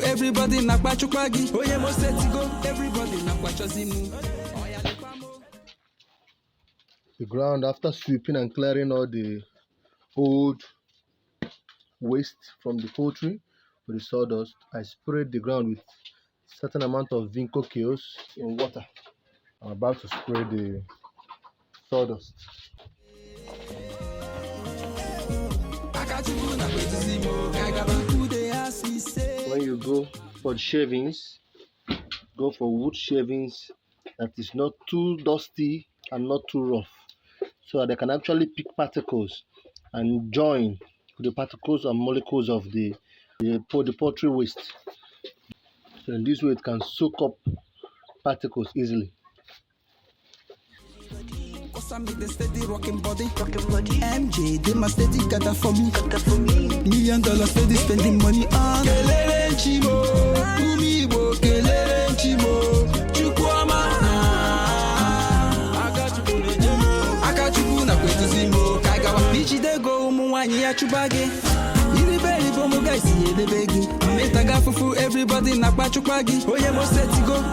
Everybody the ground, after sweeping and clearing all the old waste from the poultry with the sawdust, I sprayed the ground with certain amount of Vinkokill in water. I'm about to spray the sawdust. When you go for the shavings, go for wood shavings that is not too dusty and not too rough, so that they can actually pick particles and join the particles and molecules of the poultry waste. So in this way it can soak up particles easily. MJ, they must steady gather for me. $1 million steady spending money on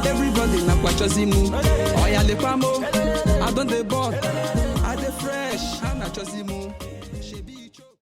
everybody I don't the board, I the fresh, I'm not just